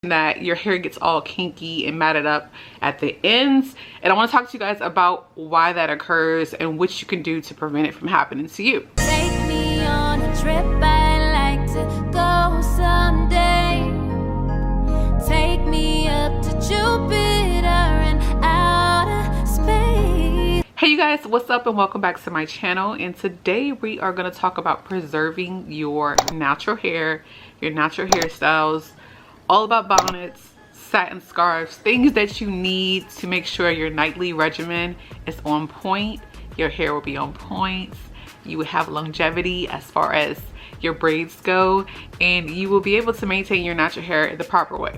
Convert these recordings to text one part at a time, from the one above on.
that your hair gets all kinky and matted up at the ends, and I want to talk to you guys about why that occurs and what you can do to prevent it from happening to you. Take me on a trip, I'd like to go someday. Take me up to Jupiter and outer space. Hey you guys, what's up and welcome back to my channel, and today we are going to talk about preserving your natural hair, your natural hairstyles, all about bonnets, satin scarves, things that you need to make sure your nightly regimen is on point, your hair will be on point, you will have longevity as far as your braids go, and you will be able to maintain your natural hair the proper way.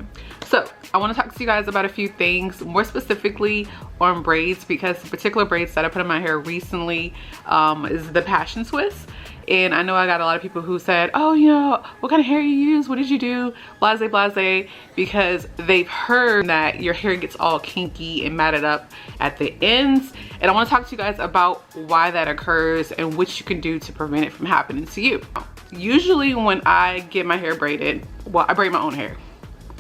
So I want to talk to you guys about a few things, more specifically on braids, because the particular braids that I put in my hair recently is the passion twist. And I know I got a lot of people who said, oh, you know, what kind of hair you use? What did you do? Blase, blase, because they've heard that your hair gets all kinky and matted up at the ends. And I want to talk to you guys about why that occurs and what you can do to prevent it from happening to you. Usually when I get my hair braided, well, I braid my own hair,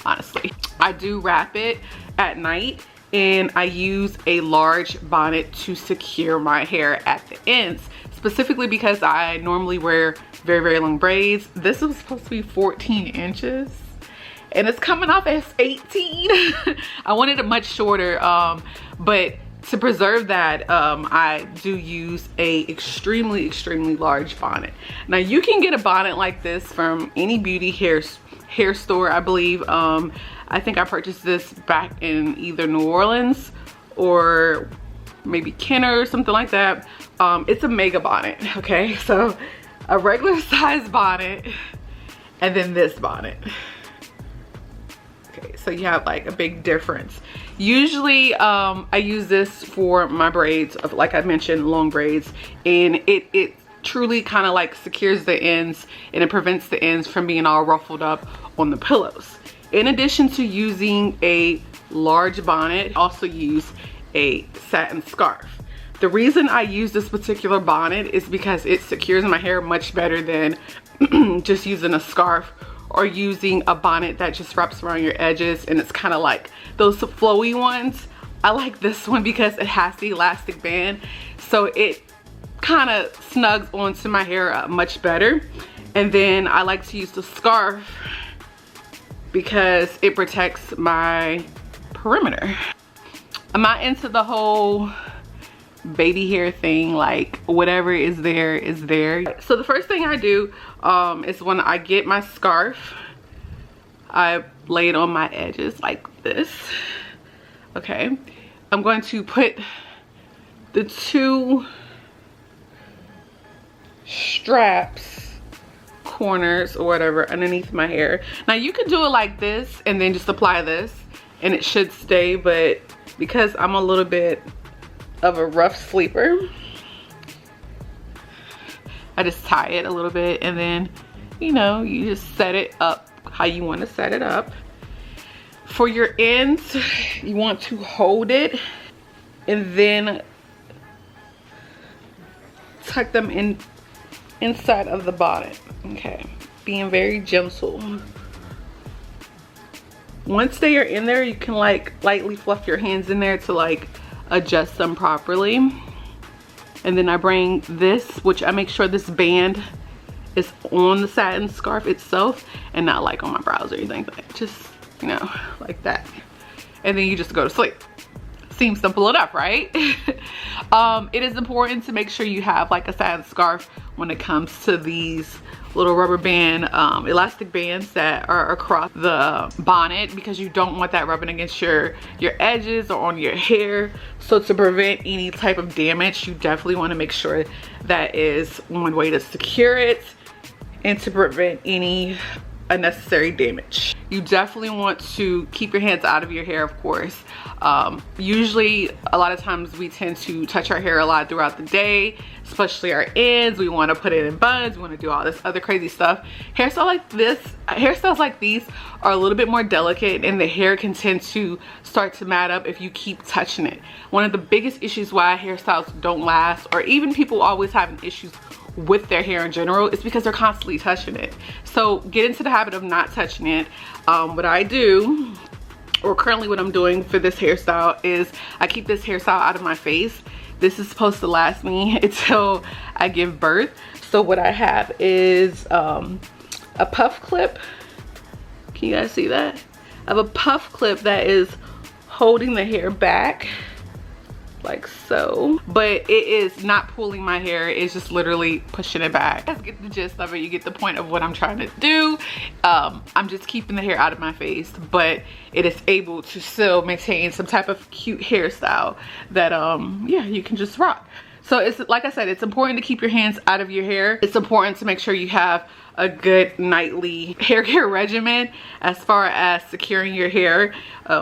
honestly. I do wrap it at night, and I use a large bonnet to secure my hair at the ends, specifically because I normally wear very, very long braids. This is supposed to be 14 inches and it's coming off as 18. I wanted it much shorter, but to preserve that, I do use a extremely large bonnet. Now you can get a bonnet like this from any beauty hair store, I believe. I think I purchased this back in either New Orleans or maybe Kenner or something like that. It's a mega bonnet, okay? So a regular size bonnet and then this bonnet. Okay, so you have like a big difference. Usually I use this for my braids, of, like I mentioned, long braids, and it truly kind of like secures the ends, and it prevents the ends from being all ruffled up on the pillows. In addition to using a large bonnet, I also use a satin scarf. The reason I use this particular bonnet is because it secures my hair much better than just using a scarf or using a bonnet that just wraps around your edges and it's kind of like those flowy ones. I like this one because it has the elastic band, so it kind of snugs onto my hair much better. And then I like to use the scarf because it protects my perimeter. I'm not into the whole baby hair thing, like whatever is there is there. So the first thing I do is when I get my scarf, I lay it on my edges like this. Okay, I'm going to put the two straps, corners or whatever, underneath my hair. Now you can do it like this and then just apply this and it should stay, but because I'm a little bit of a rough sleeper, I just tie it a little bit, and then, you know, you just set it up how you want to set it up. For your ends, you want to hold it and then tuck them in inside of the bonnet. Okay, being very gentle. Once they are in there, you can like lightly fluff your hands in there to like adjust them properly. And then I bring this, which I make sure this band is on the satin scarf itself and not like on my brows or anything, but just, you know, like that. And then you just go to sleep. Seems simple enough, right? It is important to make sure you have like a satin scarf when it comes to these little rubber band elastic bands that are across the bonnet, because you don't want that rubbing against your edges or on your hair. So to prevent any type of damage, you definitely want to make sure that is one way to secure it and to prevent any unnecessary damage. You definitely want to keep your hands out of your hair, of course. Usually a lot of times we tend to touch our hair a lot throughout the day, especially our ends. We want to put it in buns, we want to do all this other crazy stuff. Hairstyles like these are a little bit more delicate, and the hair can tend to start to mat up if you keep touching it. One of the biggest issues why hairstyles don't last, or even people always having issues with their hair in general is because they're constantly touching it. So get into the habit of not touching it. What I do, or currently what I'm doing for this hairstyle, is I keep this hairstyle out of my face. This is supposed to last me until I give birth. So what I have is a puff clip. Can you guys see that? I have a puff clip that is holding the hair back like so, but it is not pulling my hair, it's just literally pushing it back. You guys get the gist of it, you get the point of what I'm trying to do. I'm just keeping the hair out of my face, but it is able to still maintain some type of cute hairstyle that yeah, you can just rock. So it's like I said, it's important to keep your hands out of your hair. It's important to make sure you have a good nightly hair care regimen as far as securing your hair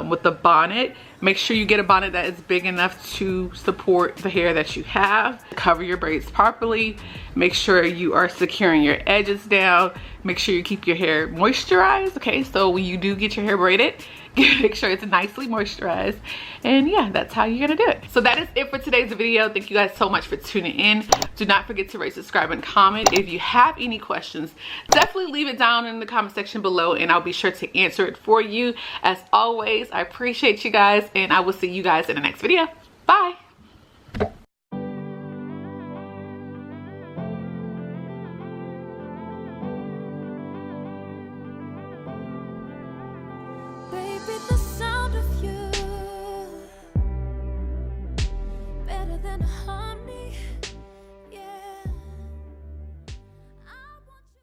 with the bonnet. Make sure you get a bonnet that is big enough to support the hair that you have. Cover your braids properly. Make sure you are securing your edges down. Make sure you keep your hair moisturized. Okay, so when you do get your hair braided, make sure it's nicely moisturized. And yeah, that's how you're gonna do it. So that is it for today's video. Thank you guys so much for tuning in. Do not forget to rate, subscribe, and comment. If you have any questions, definitely leave it down in the comment section below and I'll be sure to answer it for you. As always, I appreciate you guys and I will see you guys in the next video. Bye. Baby,